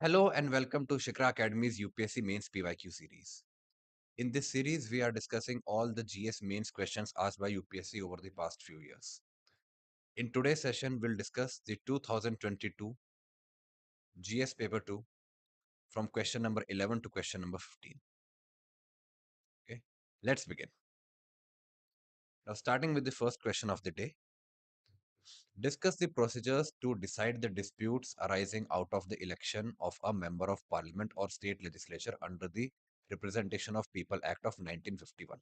Hello and welcome to Shikara Academy's UPSC Mains PYQ series. In this series, we are discussing all the GS Mains questions asked by UPSC over the past few years. In today's session, we'll discuss the 2022 GS Paper 2 from question number 11 to question number 15. Okay, let's begin. Now, starting with the first question of the day, discuss the procedures to decide the disputes arising out of the election of a member of parliament or state legislature under the Representation of People Act of 1951.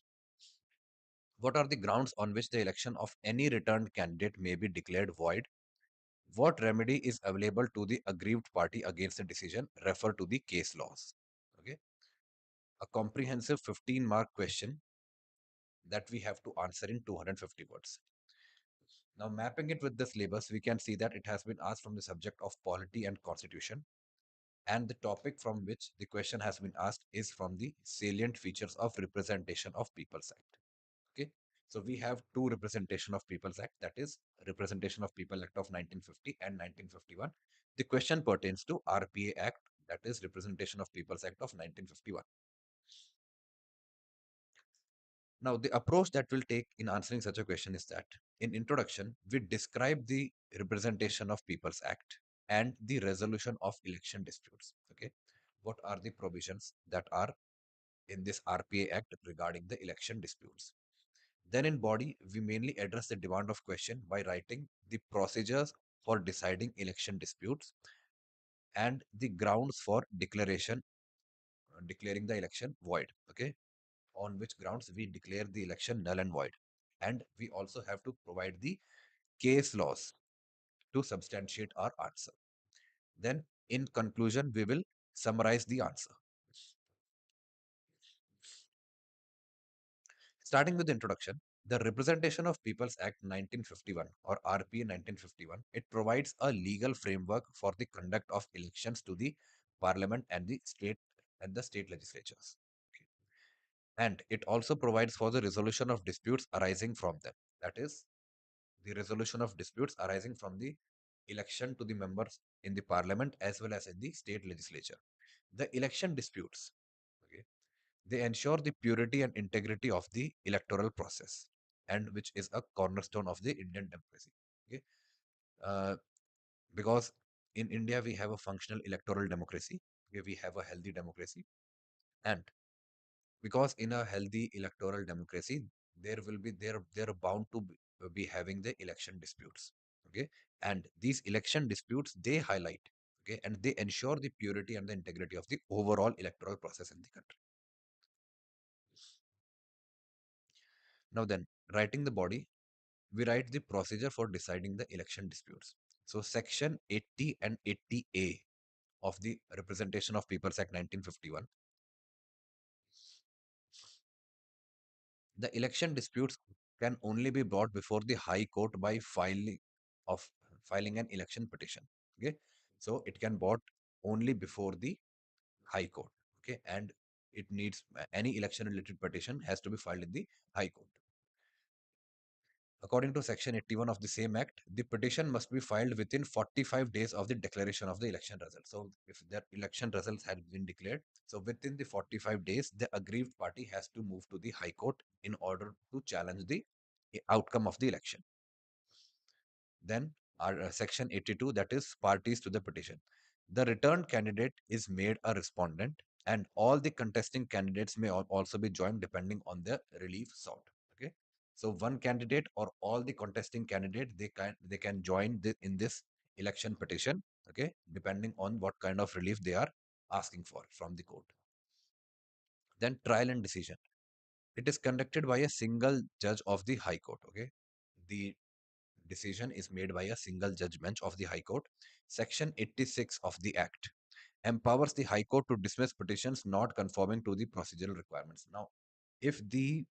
What are the grounds on which the election of any returned candidate may be declared void? What remedy is available to the aggrieved party against the decision? Refer to the case laws. Okay, a comprehensive 15-mark question that we have to answer in 250 words. Now, mapping it with the syllabus, we can see that it has been asked from the subject of polity and constitution, and the topic from which the question has been asked is from the salient features of Representation of People's Act. Okay, so we have two Representation of People's Act, that is Representation of People Act of 1950 and 1951. The question pertains to RPA Act, that is Representation of People's Act of 1951. Now, the approach that we'll take in answering such a question is that in introduction, we describe the Representation of People's Act and the resolution of election disputes. Okay, what are the provisions that are in this RPA Act regarding the election disputes? Then in body, we mainly address the demand of question by writing the procedures for deciding election disputes and the grounds for declaring the election void. Okay, on which grounds we declare the election null and void. And we also have to provide the case laws to substantiate our answer. Then in conclusion, we will summarize the answer. Starting with the introduction, the Representation of People's Act 1951 or RPA 1951, it provides a legal framework for the conduct of elections to the parliament and the state legislatures. Okay. And it also provides for the resolution of disputes arising from them. That is, the resolution of disputes arising from the election to the members in the parliament as well as in the state legislature. The election disputes, okay, they ensure the purity and integrity of the electoral process, and which is a cornerstone of the Indian democracy. Okay, uh, because in India we have a functional electoral democracy. Okay, we have a healthy democracy, and because in a healthy electoral democracy, there are bound to be having the election disputes. Okay, and these election disputes they highlight. Okay, and they ensure the purity and the integrity of the overall electoral process in the country. Now then, writing the body, we write the procedure for deciding the election disputes. So section 80 and 80A of the Representation of People's Act 1951, the election disputes can only be brought before the High Court by of filing an election petition. Okay, so it can brought only before the High Court. Okay, and it needs any election related petition has to be filed in the High Court. According to Section 81 of the same Act, the petition must be filed within 45 days of the declaration of the election result. So, if the election results had been declared, so within the 45 days, the aggrieved party has to move to the High Court in order to challenge the outcome of the election. Then, our Section 82, that is parties to the petition. The returned candidate is made a respondent, and all the contesting candidates may also be joined depending on the relief sought. Okay, so one candidate or all the contesting candidate they can join in this election petition. Okay, depending on what kind of relief they are asking for from the court. Then trial and decision. It is conducted by a single judge of the High Court. Okay, the decision is made by a single judge bench of the High Court. Section 86 of the Act empowers the High Court to dismiss petitions not conforming to the procedural requirements. Now, if the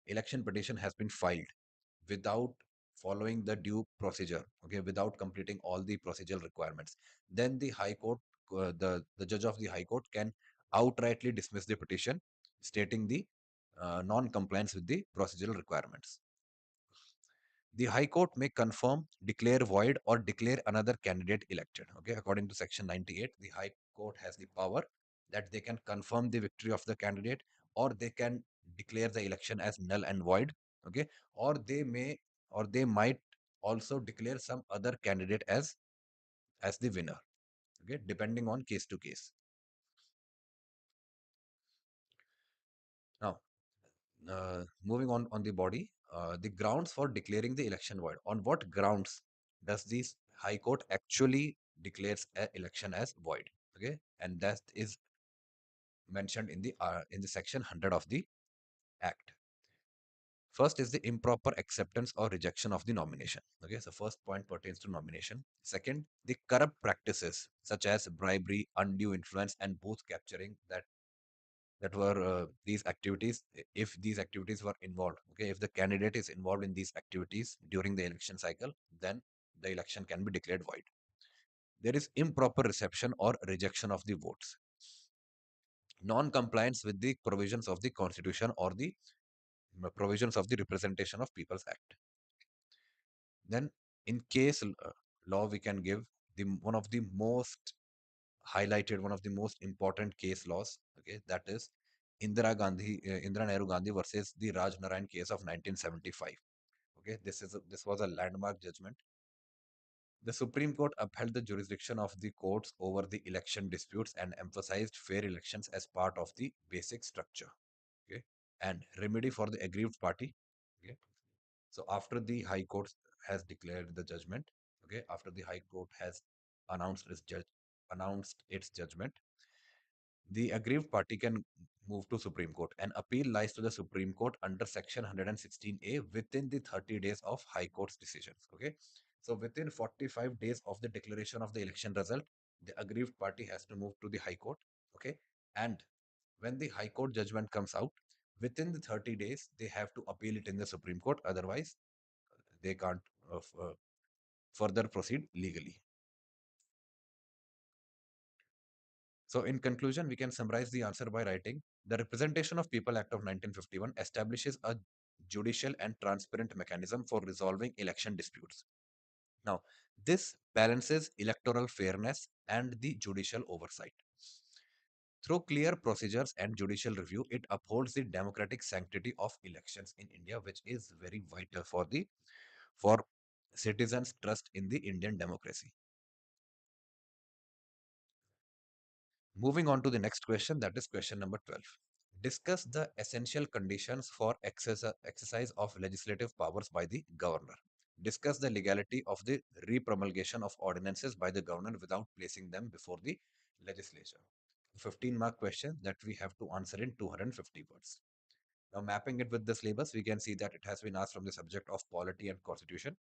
election petition has been filed without following the due procedure, okay, without completing all the procedural requirements, then the High Court, the judge of the High Court can outrightly dismiss the petition, stating the non-compliance with the procedural requirements. The High Court may confirm, declare void, or declare another candidate elected. Okay, according to Section 98, the High court has the power that they can confirm the victory of the candidate, or they can declare the election as null and void. Okay, or they may, or they might also declare some other candidate as the winner. Okay, depending on case to case. Now, moving on the body, the grounds for declaring the election void. On what grounds does this High Court actually declares an election as void? Okay, and that is mentioned in the section 100 of the Act. First is the improper acceptance or rejection of the nomination. Okay, so first point pertains to nomination. Second, the corrupt practices such as bribery, undue influence, and booth capturing that were these activities. If these activities were involved, okay, if the candidate is involved in these activities during the election cycle, then the election can be declared void. There is improper reception or rejection of the votes, non-compliance with the provisions of the constitution or the provisions of the Representation of People's Act. Then in case law, we can give the one of the most highlighted, one of the most important case laws. Okay, that is Indira Nehru Gandhi versus the Raj Narayan case of 1975. Okay, this was a landmark judgment. The Supreme Court upheld the jurisdiction of the courts over the election disputes and emphasized fair elections as part of the basic structure. Okay, and remedy for the aggrieved party. Okay, so after the High Court has declared the judgment, okay, after the High Court has announced its judgment, the aggrieved party can move to Supreme Court. An appeal lies to the Supreme Court under Section 116A within the 30 days of High Court's decisions. Okay, so within 45 days of the declaration of the election result, the aggrieved party has to move to the High Court. Okay, and when the High Court judgment comes out, within the 30 days, they have to appeal it in the Supreme Court. Otherwise, they can't further proceed legally. So, in conclusion, we can summarize the answer by writing the Representation of People Act of 1951 establishes a judicial and transparent mechanism for resolving election disputes. Now, this balances electoral fairness and the judicial oversight. Through clear procedures and judicial review, it upholds the democratic sanctity of elections in India, which is very vital for citizens' trust in the Indian democracy. Moving on to the next question, that is question number 12. Discuss the essential conditions for exercise of legislative powers by the governor. Discuss the legality of the repromulgation of ordinances by the governor without placing them before the legislature. 15-mark question that we have to answer in 250 words. Now, mapping it with the syllabus, we can see that it has been asked from the subject of polity and constitution,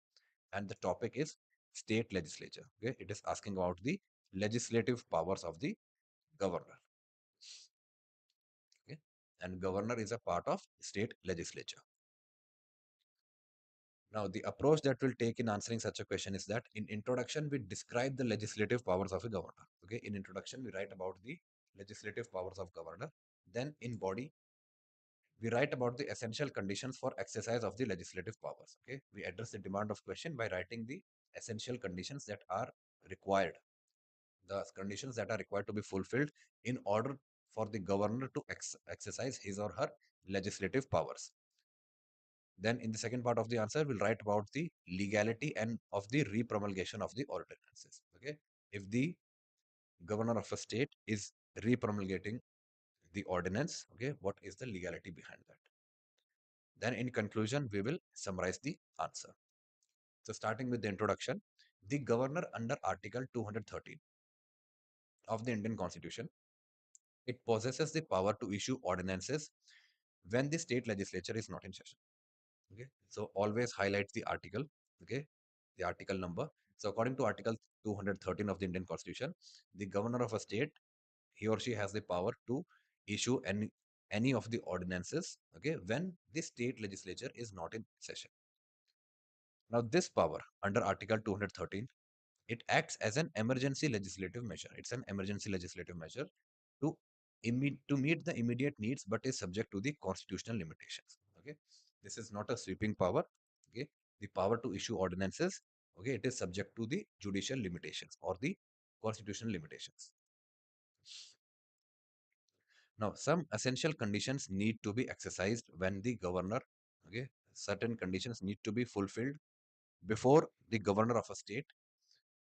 and the topic is state legislature. Okay, it is asking about the legislative powers of the governor. Okay, and governor is a part of state legislature. Now, the approach that we'll take in answering such a question is that in introduction, we describe the legislative powers of a governor. Okay, in introduction, we write about the legislative powers of governor. Then in body, we write about the essential conditions for exercise of the legislative powers. Okay, we address the demand of question by writing the essential conditions that are required, the conditions that are required to be fulfilled in order for the governor to exercise his or her legislative powers. Then in the second part of the answer, we'll write about the legality and of the repromulgation of the ordinances. Okay, if the governor of a state is repromulgating the ordinance, okay, what is the legality behind that? Then in conclusion, we will summarize the answer. So starting with the introduction, the governor under Article 213 of the Indian Constitution, it possesses the power to issue ordinances when the state legislature is not in session. Okay, so always highlight the article. Okay, the article number. So according to Article 213 of the Indian Constitution, the governor of a state, he or she has the power to issue any of the ordinances, okay, when the state legislature is not in session. Now, this power under Article 213, it acts as an emergency legislative measure. It's an emergency legislative measure to to meet the immediate needs, but is subject to the constitutional limitations. Okay, this is not a sweeping power. Okay, the power to issue ordinances. Okay, it is subject to the judicial limitations or the constitutional limitations. Now, some essential conditions need to be exercised when the governor, okay, certain conditions need to be fulfilled before the governor of a state,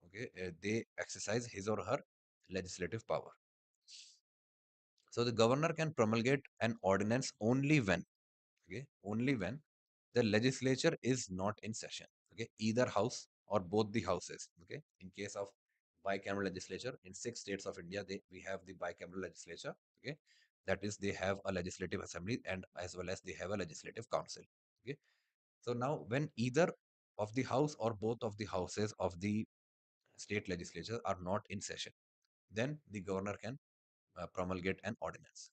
okay, they exercise his or her legislative power. So the governor can promulgate an ordinance only when, okay, only when the legislature is not in session, okay, either house or both the houses, okay. In case of bicameral legislature, in 6 states of India, we have the bicameral legislature, okay, that is they have a legislative assembly and as well as they have a legislative council, okay. So now when either of the house or both of the houses of the state legislature are not in session, then the governor can promulgate an ordinance.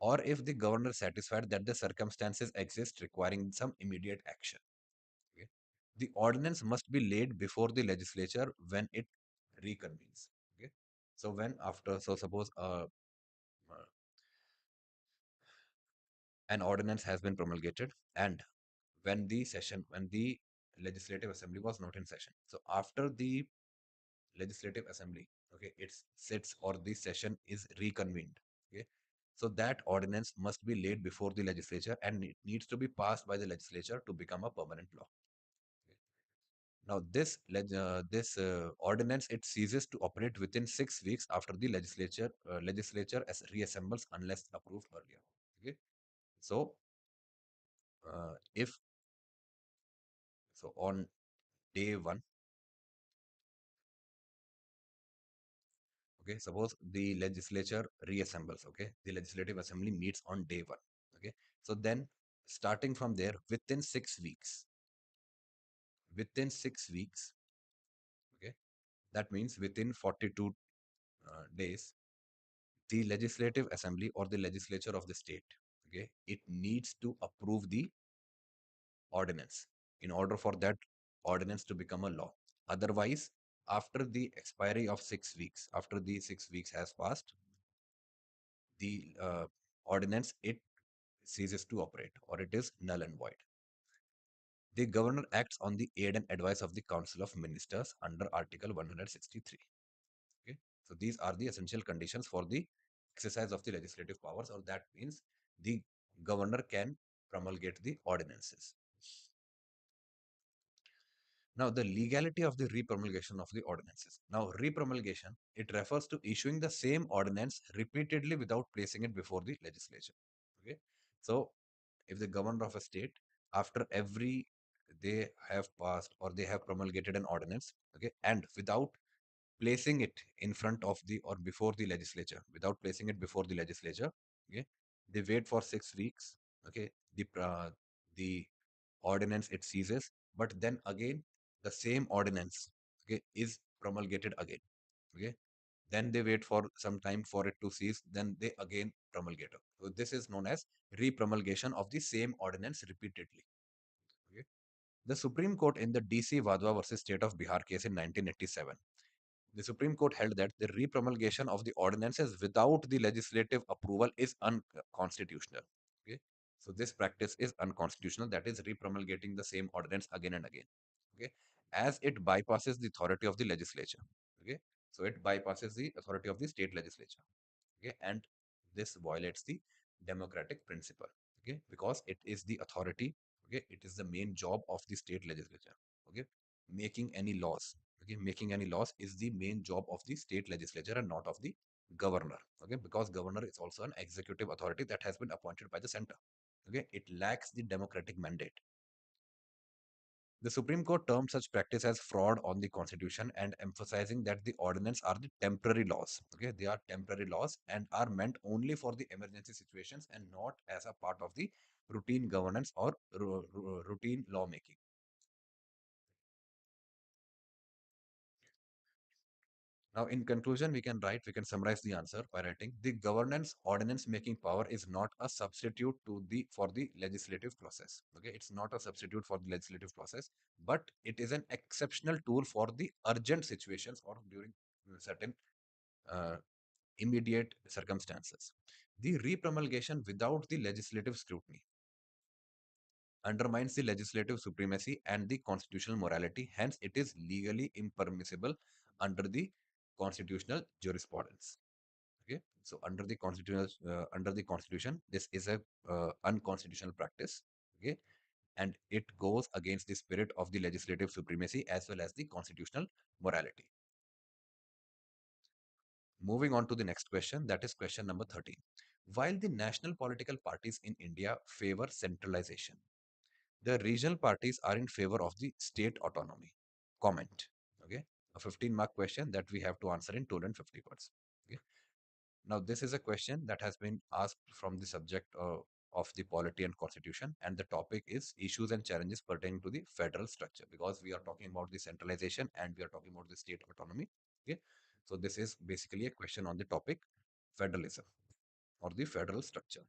Or if the governor is satisfied that the circumstances exist requiring some immediate action, okay, the ordinance must be laid before the legislature when it reconvenes. Okay, so when after, so suppose uh, an ordinance has been promulgated, and when the legislative assembly was not in session, so after the legislative assembly, okay, it sits or the session is reconvened, okay, so that ordinance must be laid before the legislature and it needs to be passed by the legislature to become a permanent law. Okay. Now this ordinance, it ceases to operate within 6 weeks after the legislature as reassembles unless approved earlier. Okay, so if so on day one, okay, suppose the legislature reassembles, okay, the legislative assembly meets on day one, okay, so then starting from there within 6 weeks, okay, that means within 42 days, the legislative assembly or the legislature of the state, okay, it needs to approve the ordinance in order for that ordinance to become a law. Otherwise, after the expiry of 6 weeks, after the 6 weeks has passed, the ordinance, it ceases to operate or it is null and void. The governor acts on the aid and advice of the Council of Ministers under Article 163. Okay, so these are the essential conditions for the exercise of the legislative powers, or that means the governor can promulgate the ordinances. Now, the legality of the repromulgation of the ordinances. Now, repromulgation, it refers to issuing the same ordinance repeatedly without placing it before the legislature. Okay, so if the governor of a state, after every, they have passed or they have promulgated an ordinance, okay, and without placing it in front of the or before the legislature, without placing it before the legislature, okay, they wait for 6 weeks, okay, the ordinance, it ceases, but then again the same ordinance, okay, is promulgated again, okay, then they wait for some time for it to cease, then they again promulgate it. So this is known as repromulgation of the same ordinance repeatedly. Okay. The Supreme Court in the DC Wadhwa versus State of Bihar case in 1987, the Supreme Court held that the repromulgation of the ordinances without the legislative approval is unconstitutional. Okay. So this practice is unconstitutional, that is repromulgating the same ordinance again and again. Okay. As it bypasses the authority of the legislature. Okay. So it bypasses the authority of the state legislature. Okay. And this violates the democratic principle. Okay. Because it is the authority. Okay. It is the main job of the state legislature. Okay. Making any laws, okay, making any laws is the main job of the state legislature and not of the governor, okay, because governor is also an executive authority that has been appointed by the center, okay, it lacks the democratic mandate. The Supreme Court termed such practice as fraud on the constitution and emphasizing that the ordinance are the temporary laws, okay, they are temporary laws and are meant only for the emergency situations and not as a part of the routine governance or routine lawmaking. Now, in conclusion, we can summarize the answer by writing the governance ordinance making power is not a substitute to the for the legislative process. Okay, it's not a substitute for the legislative process, but it is an exceptional tool for the urgent situations or during certain uh, immediate circumstances. The repromulgation without the legislative scrutiny undermines the legislative supremacy and the constitutional morality. Hence, it is legally impermissible under the constitutional jurisprudence. Okay, so under the constitution, this is a unconstitutional practice. Okay, and it goes against the spirit of the legislative supremacy as well as the constitutional morality. Moving on to the next question, that is question number 13. While the national political parties in India favor centralization, the regional parties are in favor of the state autonomy. Comment. Okay, a 15-mark question that we have to answer in 250 words. Okay. Now, this is a question that has been asked from the subject of the polity and constitution, and the topic is issues and challenges pertaining to the federal structure, because we are talking about the centralization and we are talking about the state autonomy. Okay, so this is basically a question on the topic federalism or the federal structure.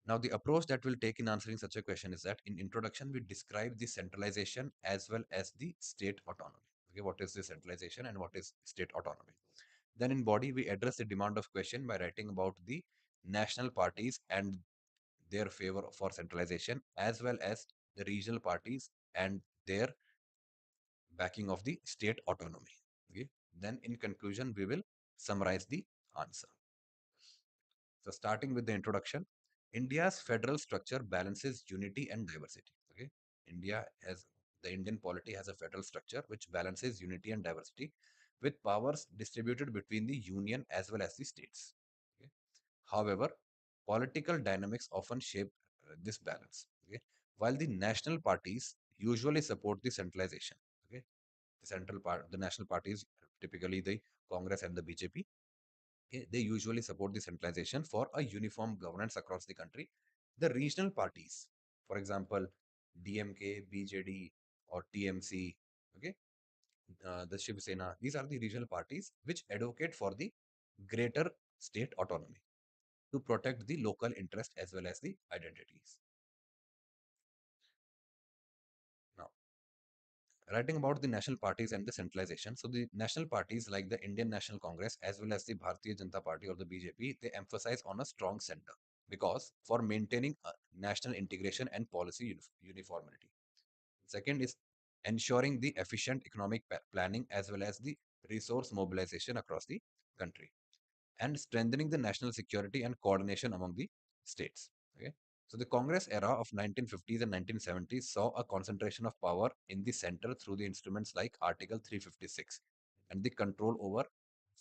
Now, the approach that we'll take in answering such a question is that in introduction, we describe the centralization as well as the state autonomy. Okay, what is the centralization and what is state autonomy? Then in body, we address the demand of question by writing about the national parties and their favor for centralization, as well as the regional parties and their backing of the state autonomy. Okay. Then in conclusion, we will summarize the answer. So starting with the introduction, India's federal structure balances unity and diversity. Okay. India has the Indian polity has a federal structure which balances unity and diversity with powers distributed between the union as well as the states. Okay. However, political dynamics often shape this balance. Okay. While the national parties usually support the centralization. Okay. The national parties, typically the Congress and the BJP, okay, they usually support the centralization for a uniform governance across the country. The regional parties, for example, DMK, BJD, or TMC, okay, the Shiv Sena, these are the regional parties which advocate for the greater state autonomy to protect the local interest as well as the identities. Now, writing about the national parties and the centralization. So the national parties like the Indian National Congress as well as the Bharatiya Janata Party or the BJP, they emphasize on a strong center because for maintaining national integration and policy uniformity. Second is ensuring the efficient economic planning as well as the resource mobilization across the country, and strengthening the national security and coordination among the states. Okay. So the Congress era of 1950s and 1970s saw a concentration of power in the center through the instruments like Article 356 and the control over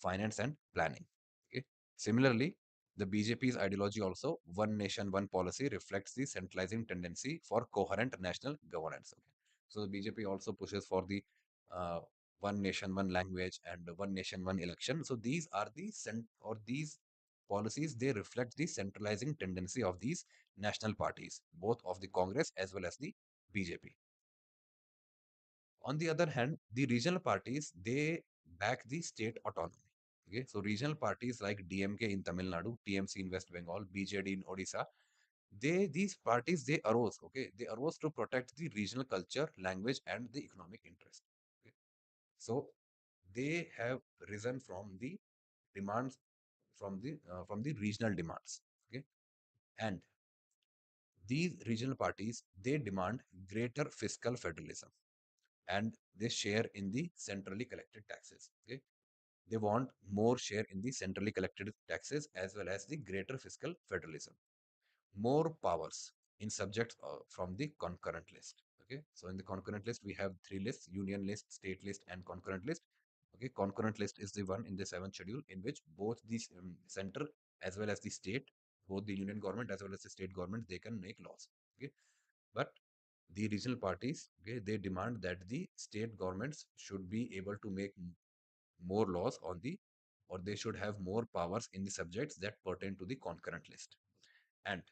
finance and planning. Okay. Similarly, the BJP's ideology also, one nation, one policy, reflects the centralizing tendency for coherent national governance. Okay. So the BJP also pushes for the uh, one nation, one language, and one nation, one election. So these are these policies, they reflect the centralizing tendency of these national parties, both of the Congress as well as the BJP. On the other hand, the regional parties, they back the state autonomy. Okay, so regional parties like DMK in Tamil Nadu, TMC in West Bengal, BJD in Odisha, these parties they arose. Okay, they arose to protect the regional culture, language, and the economic interest. Okay. So they have risen from the demands from the regional demands. Okay, and these regional parties, they demand greater fiscal federalism and they share in the centrally collected taxes. Okay, they want more share in the centrally collected taxes as well as the greater fiscal federalism, more powers in subjects from the concurrent list. Okay, so in the concurrent list, we have three lists: union list, state list, and concurrent list. Okay, concurrent list is the one in the seventh schedule in which both the center as well as the state, both the union government as well as the state government, they can make laws. Okay, but the regional parties, okay, they demand that the state governments should be able to make more laws on the, or they should have more powers in the subjects that pertain to the concurrent list. And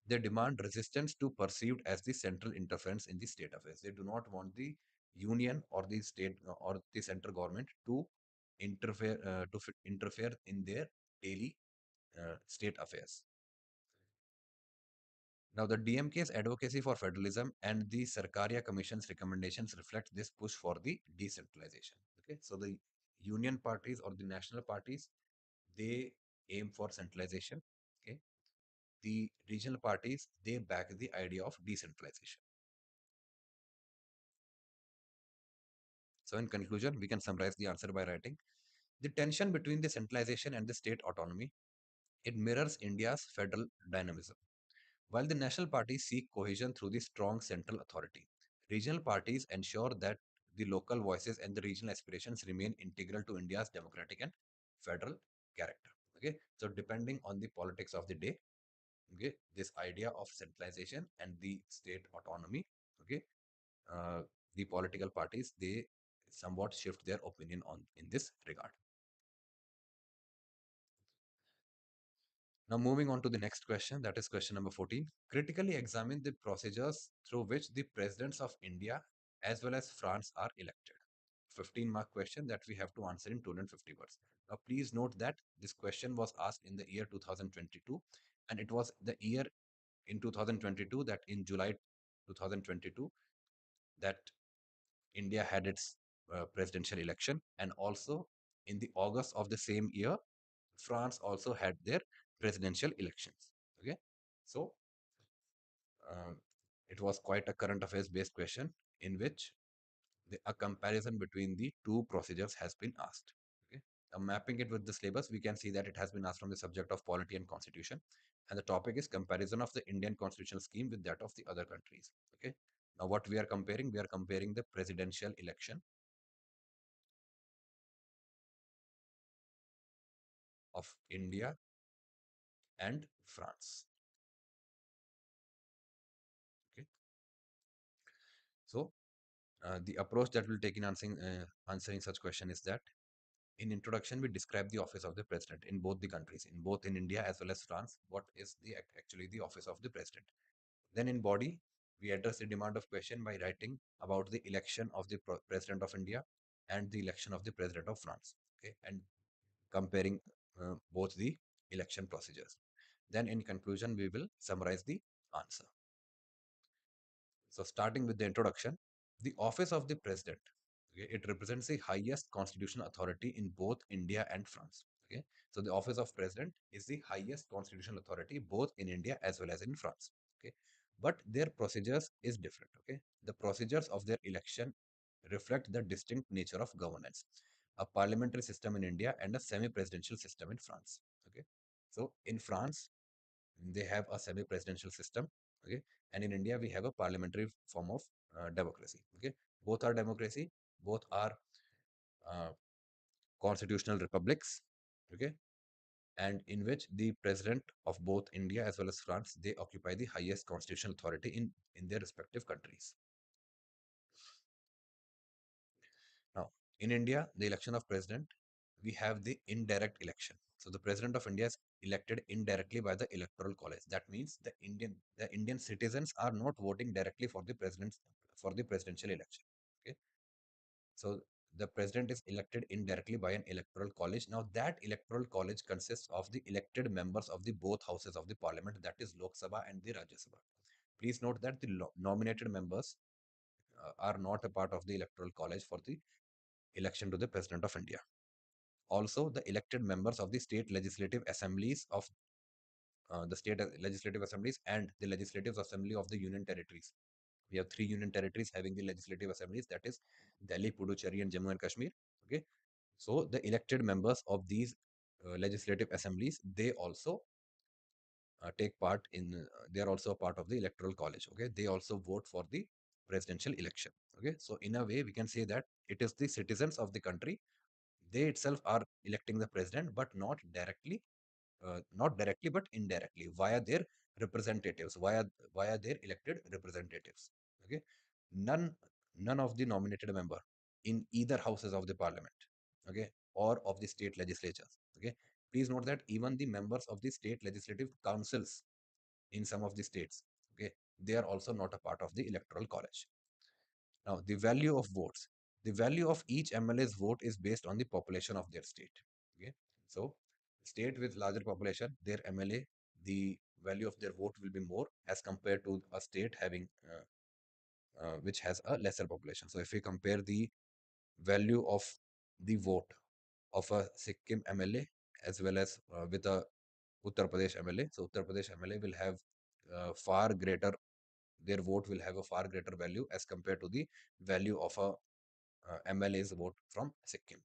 they demand resistance to perceived as the central interference in the state affairs. They do not want the union or the state or the central government to interfere in their daily state affairs. Now, the DMK's advocacy for federalism and the Sarkaria Commission's recommendations reflect this push for the decentralization. Okay, so the union parties or the national parties, they aim for centralization. Okay, the regional parties, they back the idea of decentralization. So in conclusion, we can summarize the answer by writing The tension between the centralization and the state autonomy, it mirrors India's federal dynamism. While the national parties seek cohesion through the strong central authority, regional parties ensure that the local voices and the regional aspirations remain integral to India's democratic and federal character. Okay, so depending on the politics of the day, okay, this idea of centralization and the state autonomy, okay, uh, the political parties they somewhat shift their opinion on in this regard. Now, moving on to the next question, that is question number 14. Critically examine the procedures through which the presidents of India as well as France are elected. 15-mark question that we have to answer in 250 words. Now, please note that this question was asked in the year 2022, and it was the year in 2022 that in July 2022 that India had its presidential election, and also in the August of the same year, France also had their presidential elections. Okay, so um, it was quite a current affairs based question in which a comparison between the two procedures has been asked. Okay, now mapping it with the syllabus, we can see that it has been asked from the subject of polity and constitution, and the topic is comparison of the Indian constitutional scheme with that of the other countries. Okay, now what we are comparing, we are comparing the presidential election of India and France. Okay, so the approach that we'll take in answering such question is that in introduction we describe the office of the president in both the countries, in both in India as well as France. What is the actually the office of the president? Then in body we address the demand of question by writing about the election of the president of India and the election of the president of France. Okay, and comparing both the election procedures. Then in conclusion we will summarize the answer. So starting with the introduction, the office of the president, okay, it represents the highest constitutional authority in both India and France. Okay, so the office of president is the highest constitutional authority both in India as well as in France. Okay, but their procedures is different. Okay, the procedures of their election reflect the distinct nature of governance, a parliamentary system in India and a semi-presidential system in France. Okay, so in France they have a semi-presidential system. Okay, and in India we have a parliamentary form of democracy. Okay, both are democracy, both are uh, constitutional republics. Okay, and in which the president of both India as well as France, they occupy the highest constitutional authority in their respective countries. Now, in India, the election of president, we have the indirect election. So the president of India is elected indirectly by the electoral college. That means the Indian citizens are not voting directly for the presidential election. Okay. So the president is elected indirectly by an electoral college. Now that electoral college consists of the elected members of the both houses of the parliament, that is Lok Sabha and the Rajya Sabha. Please note that the nominated members are not a part of the electoral college for the election to the president of India. Also, the elected members of the state legislative assemblies of the state legislative assemblies and the legislative assembly of the union territories. We have three union territories having the legislative assemblies, that is Delhi, Puducherry, and Jammu and Kashmir. Okay, so the elected members of these legislative assemblies, they also take part in. They are also a part of the electoral college. Okay, they also vote for the presidential election. Okay, so in a way, we can say that it is the citizens of the country, they itself are electing the president, but not directly, but indirectly via their representatives, via their elected representatives. Okay, none none of the nominated member in either houses of the parliament, okay, or of the state legislatures. Okay, please note that even the members of the state legislative councils in some of the states, okay, they are also not a part of the electoral college. Now, the value of votes. The value of each MLA's vote is based on the population of their state. Okay, so state with larger population, their MLA, the value of their vote will be more as compared to a state having which has a lesser population. So, if we compare the value of the vote of a Sikkim MLA as well as with a Uttar Pradesh MLA, so Uttar Pradesh MLA will have far greater. Their vote will have a far greater value as compared to the value of a MLA's vote from Sikkim.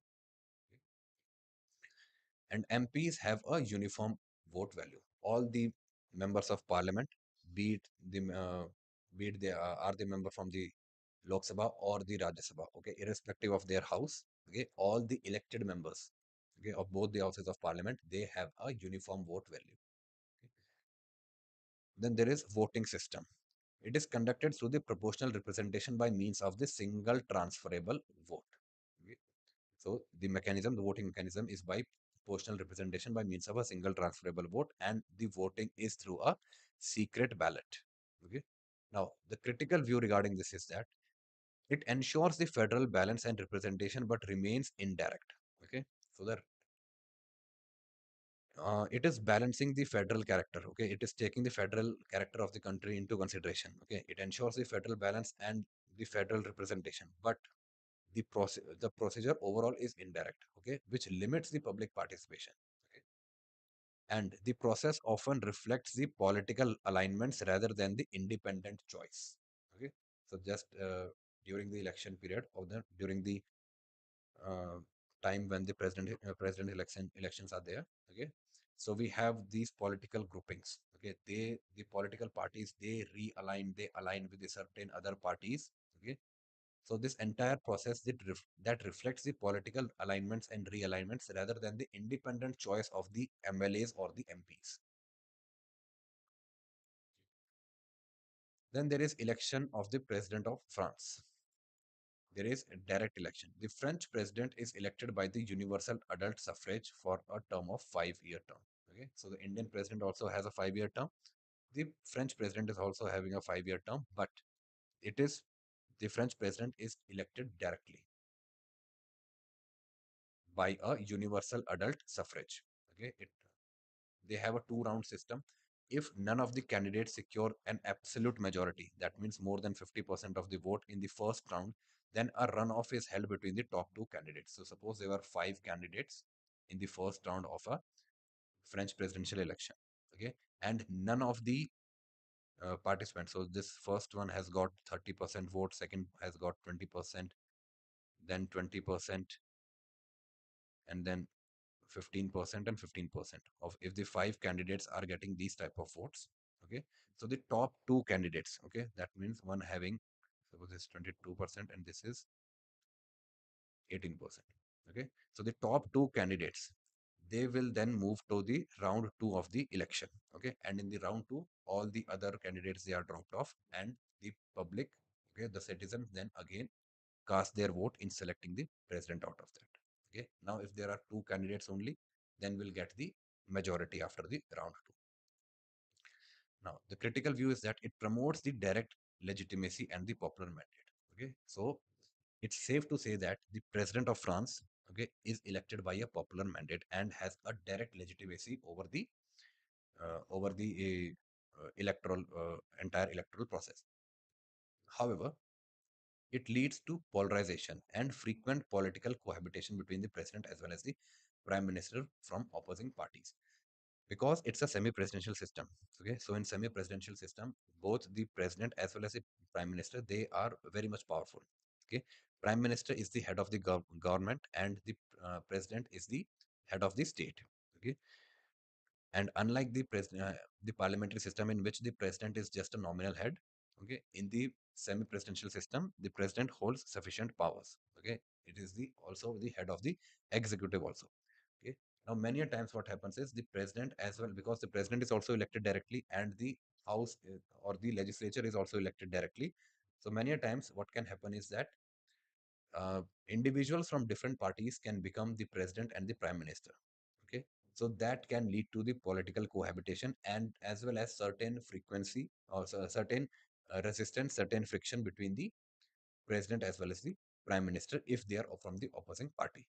And MPs have a uniform vote value. All the members of parliament, be it they are the member from the Lok Sabha or the Rajya Sabha, okay, irrespective of their house, okay, all the elected members, okay, of both the houses of parliament, they have a uniform vote value. Okay. Then there is voting system. It is conducted through the proportional representation by means of the single transferable vote. Okay. So the mechanism, the voting mechanism is by proportional representation by means of a single transferable vote, and the voting is through a secret ballot. Okay. Now, the critical view regarding this is that it ensures the federal balance and representation but remains indirect. Okay. So that it is balancing the federal character. Okay. It is taking the federal character of the country into consideration. Okay. It ensures the federal balance and the federal representation, but the procedure overall is indirect, okay, which limits the public participation. Okay. And the process often reflects the political alignments rather than the independent choice. Okay. So just during the election period or during the uh, time when the president elections are there. Okay. So we have these political groupings. Okay. The political parties, they align with the certain other parties. Okay. So this entire process that reflects the political alignments and realignments rather than the independent choice of the MLAs or the MPs. Then there is election of the president of France. There is a direct election. The French president is elected by the universal adult suffrage for a term of 5-year term. Okay, so the Indian president also has a 5-year term. The French president is also having a 5-year term, but it is the French president is elected directly by a universal adult suffrage. Okay, they have a two-round system. If none of the candidates secure an absolute majority, that means more than 50% of the vote in the first round, then a runoff is held between the top two candidates. So suppose there were five candidates in the first round of a French presidential election, okay, and none of the participants. So this first one has got 30% vote, second has got 20%, then 20%, and then 15% and 15% of if the five candidates are getting these type of votes. Okay. So the top two candidates, okay, that means one having, suppose this 22% and this is 18%. Okay. So the top two candidates, they will then move to the round two of the election. Okay. And in the round two, all the other candidates, they are dropped off, and the public, okay, the citizens then again cast their vote in selecting the president out of that. Okay. Now, if there are two candidates only, then we'll get the majority after the round two. Now, the critical view is that it promotes the direct legitimacy and the popular mandate. Okay. So it's safe to say that the president of France, okay, is elected by a popular mandate and has a direct legitimacy over the electoral entire electoral process. However, it leads to polarization and frequent political cohabitation between the president as well as the prime minister from opposing parties, because it's a semi-presidential system. Okay, so in semi-presidential system, both the president as well as the prime minister, they are very much powerful. Okay, prime minister is the head of the government, and the president is the head of the state. Okay, and unlike the parliamentary system in which the president is just a nominal head, okay, in the semi-presidential system, the president holds sufficient powers. Okay, it is the also the head of the executive also. Okay, now many a times what happens is the president as well, because the president is also elected directly, and the house or the legislature is also elected directly. So many a times what can happen is that individuals from different parties can become the president and the prime minister. Okay, so that can lead to the political cohabitation, and as well as certain frequency or certain resistance, certain friction between the president as well as the prime minister if they are from the opposing party.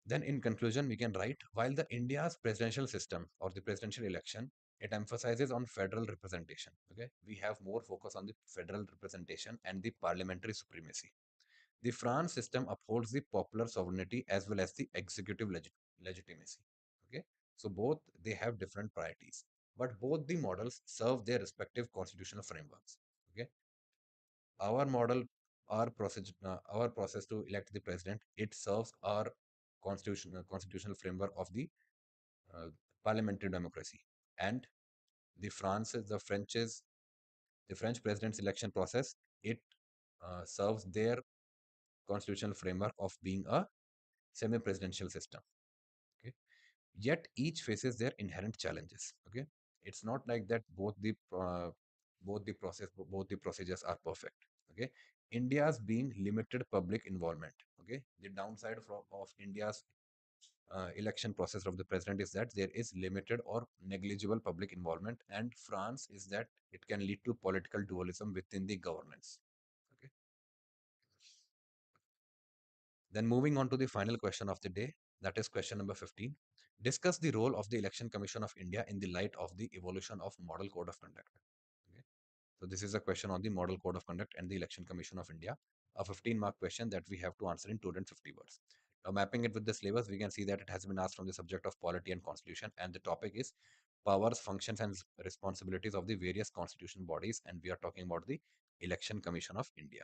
Then in conclusion, we can write, while the India's presidential system or the presidential election, it emphasizes on federal representation. Okay, we have more focus on the federal representation and the parliamentary supremacy. The France system upholds the popular sovereignty as well as the executive legitimacy. Okay, so both they have different priorities, but both the models serve their respective constitutional frameworks. Okay, our model, our process to elect the president, it serves our constitutional framework of the uh, parliamentary democracy. And the French president's election process, it serves their constitutional framework of being a semi-presidential system. Okay, yet each faces their inherent challenges. Okay, it's not like that both the procedures are perfect. Okay, India's been limited public involvement. Okay, the downside of India's election process of the president is that there is limited or negligible public involvement, and France is that it can lead to political dualism within the governance. Okay, then moving on to the final question of the day, that is question number 15. Discuss the role of the Election Commission of India in the light of the evolution of Model Code of Conduct. Okay. So this is a question on the Model Code of Conduct and the Election Commission of India, a 15-mark question that we have to answer in 250 words. Now, mapping it with the syllabus, we can see that it has been asked from the subject of polity and constitution, and the topic is powers, functions, and responsibilities of the various constitutional bodies, and we are talking about the Election Commission of India.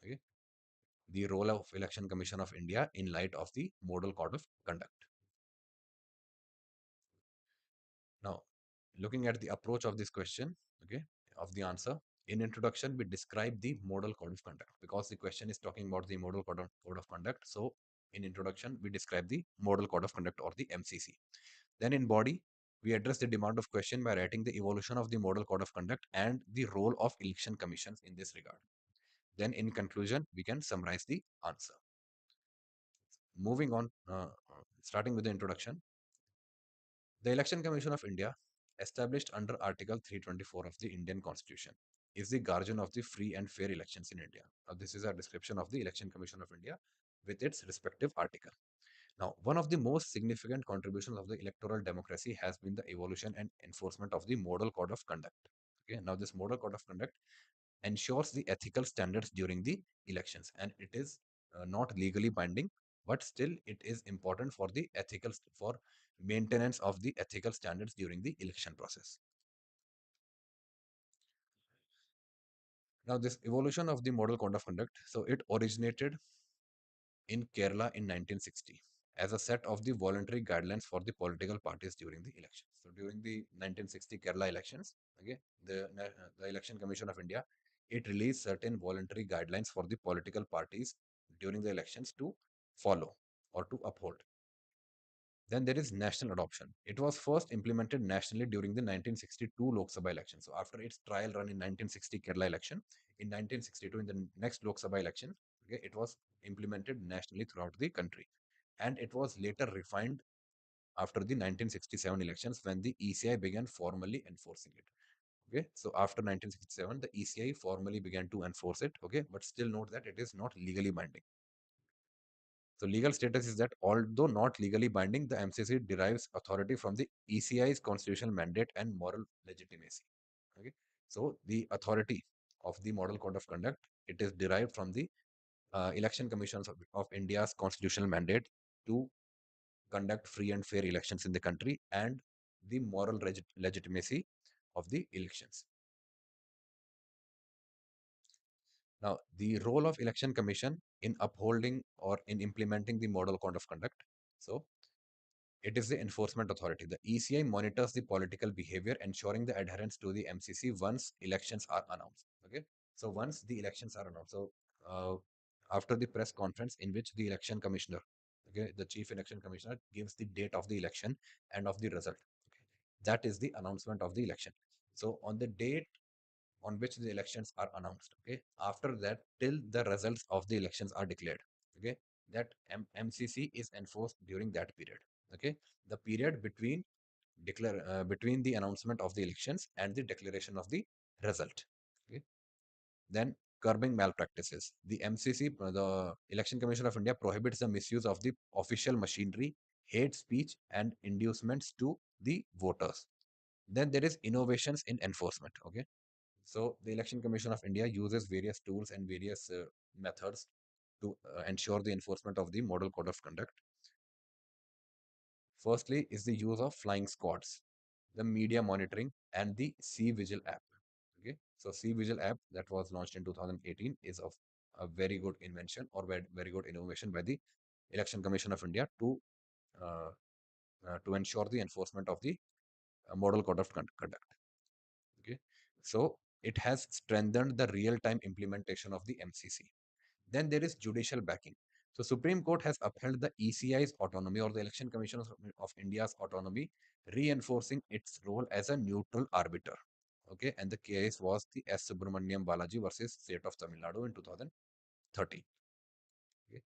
Okay, the role of Election Commission of India in light of the Model Code of Conduct. Now, looking at the approach of this question, okay, of the answer, in introduction, we describe the Model Code of Conduct because the question is talking about the Model Code of Conduct. So, in introduction, we describe the Model Code of Conduct or the MCC. Then in body, we address the demand of question by writing the evolution of the Model Code of Conduct and the role of election commissions in this regard. Then in conclusion, we can summarize the answer. Moving on, starting with the introduction, the Election Commission of India, established under Article 324 of the Indian Constitution, is the guardian of the free and fair elections in India. Now, this is a description of the Election Commission of India with its respective article. Now, one of the most significant contributions of the electoral democracy has been the evolution and enforcement of the Model Code of Conduct. Okay, now this Model Code of Conduct ensures the ethical standards during the elections, and it is not legally binding, but still it is important for the for maintenance of the ethical standards during the election process. Now, this evolution of the Model Code of Conduct, so it originated in Kerala in 1960 as a set of the voluntary guidelines for the political parties during the elections. So during the 1960 Kerala elections, okay, the Election Commission of India, it released certain voluntary guidelines for the political parties during the elections to follow or to uphold. Then there is national adoption. It was first implemented nationally during the 1962 Lok Sabha election. So after its trial run in 1960 Kerala election, in 1962 in the next Lok Sabha election, okay, it was implemented nationally throughout the country. And it was later refined after the 1967 elections when the ECI began formally enforcing it. Okay, so after 1967, the ECI formally began to enforce it. Okay, but still note that it is not legally binding. So legal status is that although not legally binding, the MCC derives authority from the ECI's constitutional mandate and moral legitimacy. Okay, so the authority of the Model Code of Conduct, it is derived from the Election Commissions of India's constitutional mandate to conduct free and fair elections in the country and the moral legitimacy of the elections. Now, the role of Election Commission in upholding or in implementing the Model Code of Conduct. So, it is the enforcement authority. The ECI monitors the political behavior, ensuring the adherence to the MCC once elections are announced. Okay, so once the elections are announced, so uh, after the press conference in which the election commissioner, okay, the chief election commissioner gives the date of the election and of the result. Okay, that is the announcement of the election. So on the date on which the elections are announced, okay, after that till the results of the elections are declared, okay, that MCC is enforced during that period. Okay, the period between the announcement of the elections and the declaration of the result. Okay, then curbing malpractices. The MCC, the Election Commission of India, prohibits the misuse of the official machinery, hate speech, and inducements to the voters. Then there is innovations in enforcement. Okay, so the Election Commission of India uses various tools and various methods to ensure the enforcement of the Model Code of Conduct. Firstly is the use of flying squads, the media monitoring, and the Sea Vigil app. Okay, So C Vigil app that was launched in 2018 is of a very good invention or very good innovation by the Election Commission of India uh, to ensure the enforcement of the Model Code of Conduct. Okay, so it has strengthened the real-time implementation of the MCC. Then there is judicial backing. So Supreme Court has upheld the ECI's autonomy or the Election Commission of India's autonomy, reinforcing its role as a neutral arbiter. Okay, and the case was the S. Subramaniam Balaji versus State of Tamil Nadu in 2013. Okay.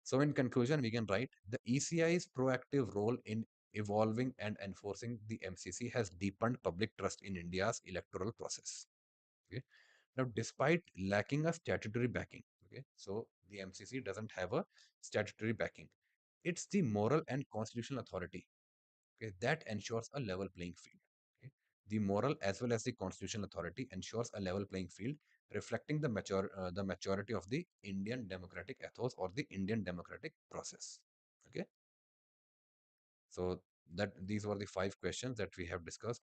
So in conclusion, we can write the ECI's proactive role in evolving and enforcing the MCC has deepened public trust in India's electoral process. Okay. Now, despite lacking a statutory backing, okay, so the MCC doesn't have a statutory backing. It's the moral and constitutional authority, okay, that ensures a level playing field. Okay. The moral as well as the constitutional authority ensures a level playing field, reflecting the maturity of the Indian democratic ethos or the Indian democratic process. Okay, so that these were the 5 questions that we have discussed